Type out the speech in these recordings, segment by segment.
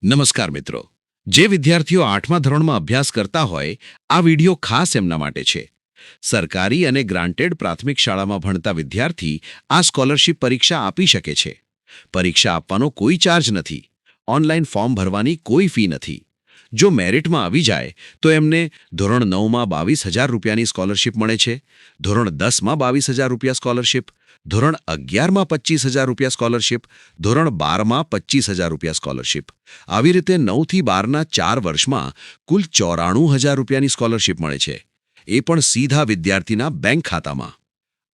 નમસ્કાર મિત્રો, જે વિદ્યાર્થીઓ 8મા ધોરણમાં અભ્યાસ કરતા હોય આ વિડિયો ખાસ એમના માટે છે. સરકારી અને ગ્રાન્ટેડ પ્રાથમિક શાળામાં ભણતા વિદ્યાર્થી આ સ્કોલરશિપ પરીક્ષા આપી શકે છે. પરીક્ષા આપવાનો કોઈ ચાર્જ નથી. ઓનલાઈન ફોર્મ ભરવાની કોઈ ફી નથી. જો મેરિટમાં આવી જાય તો એમને ધોરણ 9માં 22,000 રૂપિયાની સ્કોલરશિપ મળે છે, ધોરણ 10માં 22,000 રૂપિયા સ્કોલરશિપ, ધોરણ 11માં 25,000 રૂપિયા સ્કોલરશિપ, ધોરણ 12માં 25,000 રૂપિયા સ્કોલરશિપ. આવી રીતે 9થી 12ના 4 વર્ષમાં કુલ 94,000 રૂપિયાની સ્કોલરશિપ મળે છે, એ પણ સીધા વિદ્યાર્થીના બેંક ખાતામાં.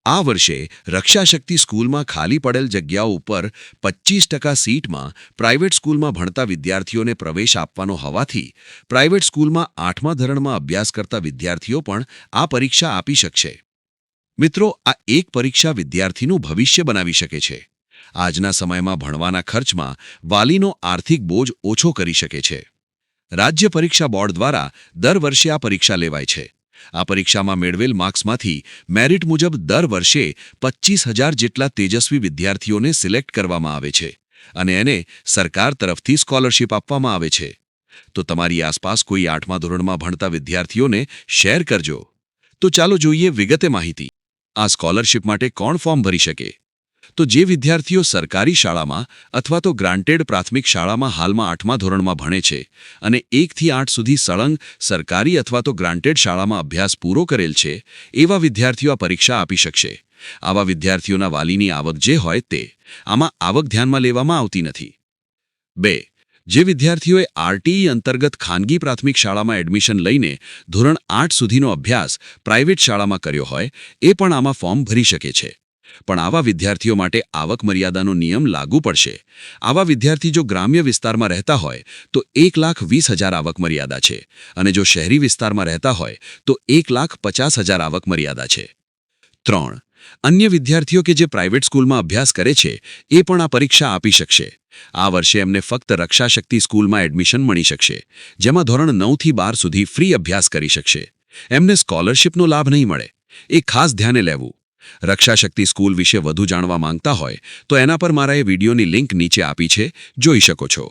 આ વર્ષે રક્ષાશક્તિ સ્કૂલમાં ખાલી પડેલ જગ્યાઓ ઉપર 25% સીટમાં પ્રાઇવેટ સ્કૂલમાં ભણતા વિદ્યાર્થીઓને પ્રવેશ આપવાનો હોવાથી પ્રાઇવેટ સ્કૂલમાં 8મા ધોરણમાં અભ્યાસ કરતા વિદ્યાર્થીઓ પણ આ પરીક્ષા આપી શકશે. મિત્રો, આ એક પરીક્ષા વિદ્યાર્થીનું ભવિષ્ય બનાવી શકે છે. આજના સમયમાં ભણવાના ખર્ચમાં વાલીનો આર્થિક બોજ ઓછો કરી શકે છે. રાજ્ય પરીક્ષા બોર્ડ દ્વારા દર વર્ષે આ પરીક્ષા લેવાય છે. આ પરીક્ષામાં મેળવેલ માર્ક્સમાંથી મેરિટ મુજબ દર વર્ષે 25,000 જેટલા તેજસ્વી વિદ્યાર્થીઓને સિલેક્ટ કરવામાં આવે છે અને એને સરકાર તરફથી સ્કોલરશિપ આપવામાં આવે છે. તો તમારી આસપાસ કોઈ 8મા ધોરણમાં ભણતા વિદ્યાર્થીઓને શેર કરજો. તો ચાલો જોઈએ વિગતે માહિતી. આ સ્કોલરશિપ માટે કોણ ફોર્મ ભરી શકે? તો જે વિદ્યાર્થીઓ સરકારી શાળામાં અથવા તો ગ્રાન્ટેડ પ્રાથમિક શાળામાં હાલમાં 8મા ધોરણમાં ભણે છે અને 1થી 8 સુધી સળંગ સરકારી અથવા તો ગ્રાન્ટેડ શાળામાં અભ્યાસ પૂરો કરેલ છે, એવા વિદ્યાર્થીઓ આ પરીક્ષા આપી શકશે. આવા વિદ્યાર્થીઓના વાલીની આવક જે હોય તે. આમાં આવક ધ્યાનમાં લેવામાં આવતી નથી. 2. જે વિદ્યાર્થીઓએ આરટીઈ અંતર્ગત ખાનગી પ્રાથમિક શાળામાં એડમિશન લઈને ધોરણ 8 સુધીનો અભ્યાસ પ્રાઇવેટ શાળામાં કર્યો હોય એ પણ આમાં ફોર્મ ભરી શકે છે. પણ આવા વિદ્યાર્થીઓ માટે આવક મર્યાદાનો નિયમ લાગુ પડશે. આવા વિદ્યાર્થી જો ગ્રામ્ય વિસ્તારમાં રહેતા હોય તો 1,20,000 આવક મર્યાદા છે અને જો શહેરી વિસ્તારમાં રહેતા હોય તો 1,50,000 આવક મર્યાદા છે. 3. અન્ય વિદ્યાર્થીઓ કે જે પ્રાઇવેટ સ્કૂલમાં અભ્યાસ કરે છે એ પણ આ પરીક્ષા આપી શકશે. આ વર્ષે એમને ફક્ત રક્ષાશક્તિ સ્કૂલમાં એડમિશન મળી શકશે, જેમાં ધોરણ 9થી 12 સુધી ફ્રી અભ્યાસ કરી શકશે. એમને સ્કોલરશિપનો લાભ નહીં મળે. એ ખાસ ધ્યાને લેવું. રક્ષાશક્તિ સ્કૂલ વિશે વધુ જાણવા માંગતા હોય તો એના પર મારા એ વિડીયોની લિંક નીચે આપી છે, જોઈ શકો છો.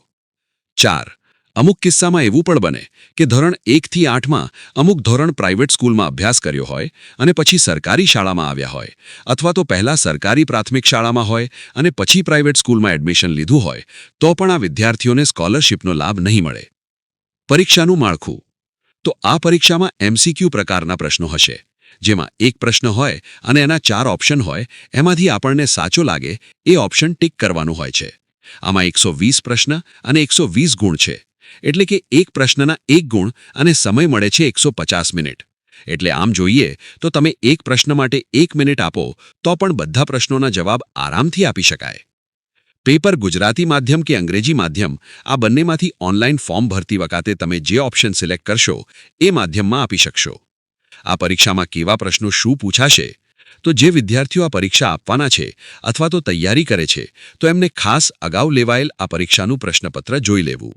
4. અમુક કિસ્સામાં એવું પણ બને કે ધોરણ 1થી 8માં અમુક ધોરણ પ્રાઇવેટ સ્કૂલમાં અભ્યાસ કર્યો હોય અને પછી સરકારી શાળામાં આવ્યા હોય, અથવા તો પહેલા સરકારી પ્રાથમિક શાળામાં હોય અને પછી પ્રાઇવેટ સ્કૂલમાં એડમિશન લીધું હોય, તો પણ આ વિદ્યાર્થીઓને સ્કોલરશિપનો લાભ નહીં મળે. પરીક્ષાનું માળખું. તો આ પરીક્ષામાં MCQ પ્રકારના પ્રશ્નો હશે, જેમાં એક પ્રશ્ન હોય અને એના 4 ઓપ્શન હોય. એમાંથી આપણને સાચો લાગે એ ઓપ્શન ટિક કરવાનું હોય છે. આમાં 120 પ્રશ્ન અને 120 ગુણ છે, એટલે કે એક પ્રશ્નના 1 ગુણ અને સમય મળે છે 150 મિનિટ. એટલે આમ જોઈએ તો તમે એક પ્રશ્ન માટે 1 મિનિટ આપો તો પણ બધા પ્રશ્નોના જવાબ આરામથી આપી શકાય. પેપર ગુજરાતી માધ્યમ કે અંગ્રેજી માધ્યમ, આ બંનેમાંથી ઓનલાઈન ફોર્મ ભરતી વખતે તમે જે ઓપ્શન સિલેક્ટ કરશો એ માધ્યમમાં આપી શકશો. આ પરીક્ષામાં કેવા પ્રશ્નો શું પૂછાશે? તો જે વિદ્યાર્થીઓ આ પરીક્ષા આપવાના છે અથવા તો તૈયારી કરે છે તો એમને ખાસ અગાઉ લેવાયેલ આ પરીક્ષાનું પ્રશ્નપત્ર જોઈ લેવું.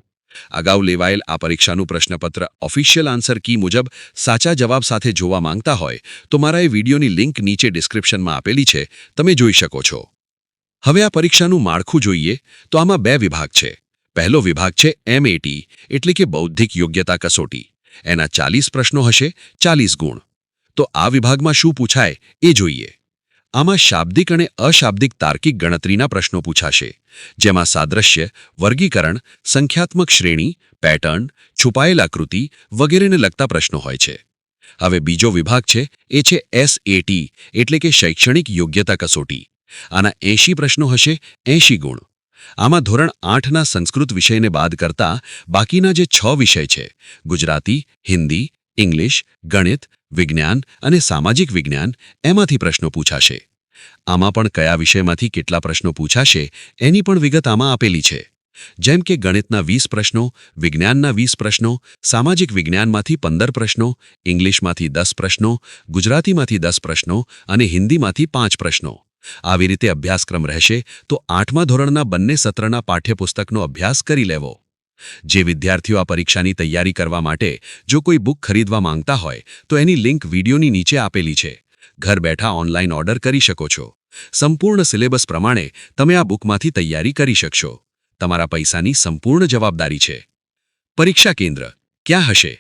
અગાઉ લેવાયેલ આ પરીક્ષાનું પ્રશ્નપત્ર ઓફિશિયલ આન્સર કી મુજબ સાચા જવાબ સાથે જોવા માંગતા હોય તો મારા એ વિડીયોની લિંક નીચે ડિસ્ક્રિપ્શનમાં આપેલી છે, તમે જોઈ શકો છો. હવે આ પરીક્ષાનું માળખું જોઈએ તો આમાં 2 વિભાગ છે. પહેલો વિભાગ છે MAT, એટલે કે બૌદ્ધિક યોગ્યતા કસોટી. એના 40 પ્રશ્નો હશે, 40 ગુણ. તો આ વિભાગમાં શું પૂછાય એ જોઈએ. આમાં શાબ્દિક અને અશાબ્દિક તાર્કિક ગણતરીના પ્રશ્નો પૂછાશે, જેમાં સાદ્રશ્ય, વર્ગીકરણ, સંખ્યાત્મક શ્રેણી, પેટર્ન, છુપાયેલ આકૃતિ વગેરેને લગતા પ્રશ્નો હોય છે. હવે બીજો વિભાગ છે એ છે SAT, એટલે કે શૈક્ષણિક યોગ્યતા કસોટી. આના 80 પ્રશ્નો હશે, 80 ગુણ. આમાં ધોરણ 8ના સંસ્કૃત વિષયને બાદ કરતા બાકીના જે 6 વિષય છે, ગુજરાતી, હિન્દી, ઇંગ્લિશ, ગણિત, વિજ્ઞાન અને સામાજિક વિજ્ઞાન, એમાંથી પ્રશ્નો પૂછાશે. આમાં પણ કયા વિષયમાંથી કેટલા પ્રશ્નો પૂછાશે એની પણ વિગત આમાં આપેલી છે. જેમ કે ગણિતના 20 પ્રશ્નો, વિજ્ઞાનના 20 પ્રશ્નો, સામાજિક વિજ્ઞાનમાંથી 15 પ્રશ્નો, ઇંગ્લિશમાંથી 10 પ્રશ્નો, ગુજરાતીમાંથી 10 પ્રશ્નો અને હિન્દીમાંથી 5 પ્રશ્નો. આવી રીતે અભ્યાસક્રમ રહેશે. તો 8મા ધોરણના બંને સત્રના પાઠ્યપુસ્તકનો અભ્યાસ કરી લેવો. જે વિદ્યાર્થીઓ આ પરીક્ષાની તૈયારી કરવા માટે જો કોઈ બુક ખરીદવા માંગતા હોય તો એની લિંક વિડીયોની નીચે આપેલી છે. ઘર બેઠા ઓનલાઈન ઓર્ડર કરી શકો છો. સંપૂર્ણ સિલેબસ પ્રમાણે તમે આ બુકમાંથી તૈયારી કરી શકશો. તમારા પૈસાની સંપૂર્ણ જવાબદારી છે. પરીક્ષા કેન્દ્ર ક્યાં હશે?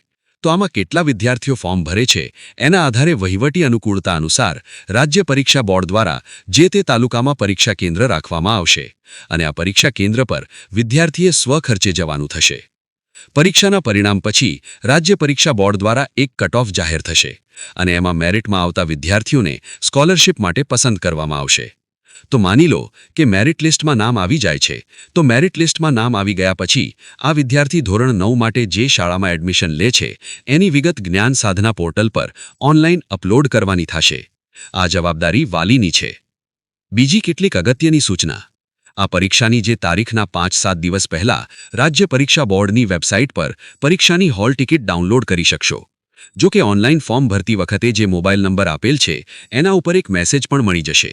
તો આમાં કેટલા વિદ્યાર્થીઓ ફોર્મ ભરે છે એના આધારે વહીવટી અનુકૂળતા અનુસાર રાજ્ય પરીક્ષા બોર્ડ દ્વારા જે તે તાલુકામાં પરીક્ષા કેન્દ્ર રાખવામાં આવશે અને આ પરીક્ષા કેન્દ્ર પર વિદ્યાર્થીએ સ્વખર્ચે જવાનું થશે. પરીક્ષાના પરિણામ પછી રાજ્ય પરીક્ષા બોર્ડ દ્વારા એક કટ ઓફ જાહેર થશે અને એમાં મેરિટમાં આવતા વિદ્યાર્થીઓને સ્કોલરશિપ માટે પસંદ કરવામાં આવશે. તો માની લો કે મેરિટ લિસ્ટમાં નામ આવી જાય છે, તો મેરિટ લિસ્ટમાં નામ આવી ગયા પછી આ વિદ્યાર્થી ધોરણ 9 માટે જે શાળામાં એડમિશન લે છે એની વિગત જ્ઞાન સાધના પોર્ટલ પર ઓનલાઈન અપલોડ કરવાની થશે. આ જવાબદારી વાલીની છે. બીજી કેટલીક અગત્યની સૂચના. આ પરીક્ષાની જે તારીખના 5-7 દિવસ પહેલા રાજ્ય પરીક્ષા બોર્ડની વેબસાઇટ પર પરીક્ષાની હોલ ટિકિટ ડાઉનલોડ કરી શકશો. જો કે ઓનલાઈન ફોર્મ ભરતી વખતે જે મોબાઈલ નંબર આપેલ છે એના ઉપર એક મેસેજ પણ મળી જશે.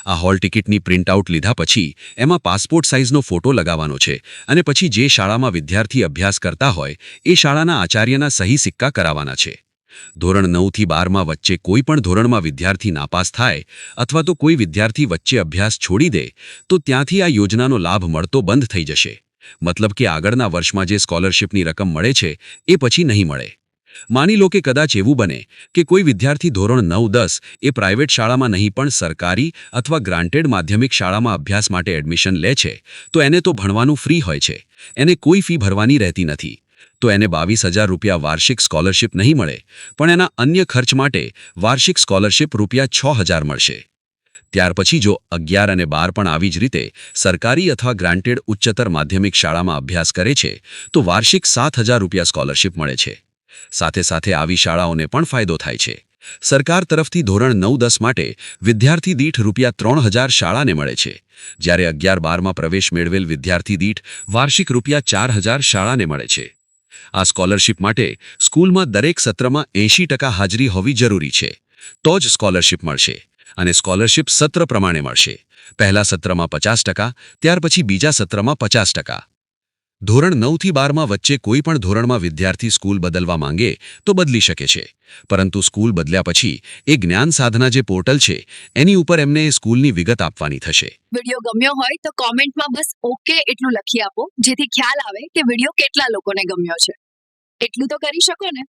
આ હોલ ટિકિટની પ્રિન્ટઆઉટ લીધા પછી એમાં પાસપોર્ટ સાઇઝનો ફોટો લગાવવાનો છે અને પછી જે શાળામાં વિદ્યાર્થી અભ્યાસ કરતા હોય એ શાળાના આચાર્યના સહી સિક્કા કરાવવાના છે. ધોરણ 9થી 12માં વચ્ચે કોઈ પણ ધોરણમાં વિદ્યાર્થી નાપાસ થાય અથવા તો કોઈ વિદ્યાર્થી વચ્ચે અભ્યાસ છોડી દે તો ત્યાંથી આ યોજનાનો લાભ મળતો બંધ થઈ જશે. મતલબ કે આગળના વર્ષમાં જે સ્કોલરશિપની રકમ મળે છે એ પછી નહીં મળે. માની લો કે કદાચ એવું બને કે કોઈ વિદ્યાર્થી ધોરણ 9-10 એ પ્રાઇવેટ શાળામાં નહીં પણ સરકારી અથવા ગ્રાન્ટેડ માધ્યમિક શાળામાં અભ્યાસ માટે એડમિશન લે છે તો એને તો ભણવાનું ફ્રી હોય છે, એને કોઈ ફી ભરવાની રહેતી નથી. તો એને 22,000 રૂપિયા વાર્ષિક સ્કોલરશિપ નહીં મળે, પણ એના અન્ય ખર્ચ માટે વાર્ષિક સ્કોલરશિપ રૂપિયા 6,000 મળશે. ત્યાર પછી જો 11 અને 12 પણ આવી જ રીતે સરકારી અથવા ગ્રાન્ટેડ ઉચ્ચતર માધ્યમિક શાળામાં અભ્યાસ કરે છે તો વાર્ષિક 7,000 રૂપિયા સ્કોલરશિપ મળે છે. સાથે સાથે આવી શાળાઓને પણ ફાયદો થાય છે. સરકાર તરફથી ધોરણ 9-10 માટે વિદ્યાર્થી દીઠ રૂપિયા 3,000 શાળાને મળે છે, જ્યારે 11-12માં પ્રવેશ મેળવેલ વિદ્યાર્થી દીઠ વાર્ષિક રૂપિયા 4,000 શાળાને મળે છે. આ સ્કોલરશિપ માટે સ્કૂલમાં દરેક સત્રમાં 80% હાજરી હોવી જરૂરી છે, તો જ સ્કોલરશિપ મળશે અને સ્કોલરશિપ સત્ર પ્રમાણે મળશે. પહેલા સત્રમાં 50%, ત્યાર પછી બીજા સત્રમાં 50%. ધોરણ 9થી 12માં વચ્ચે કોઈ પણ ધોરણમાં વિદ્યાર્થી સ્કૂલ બદલવા માંગે તો બદલી શકે છે, પરંતુ સ્કૂલ બદલ્યા પછી એ જ્ઞાન સાધના જે પોર્ટલ છે એની ઉપર એમને એ સ્કૂલની વિગત આપવાની થશે. વિડીયો ગમ્યો હોય તો કોમેન્ટમાં બસ ઓકે એટલું લખી આપો, જેથી ખ્યાલ આવે કે વિડીયો કેટલા લોકોને ગમ્યો છે. એટલું તો કરી શકો ને.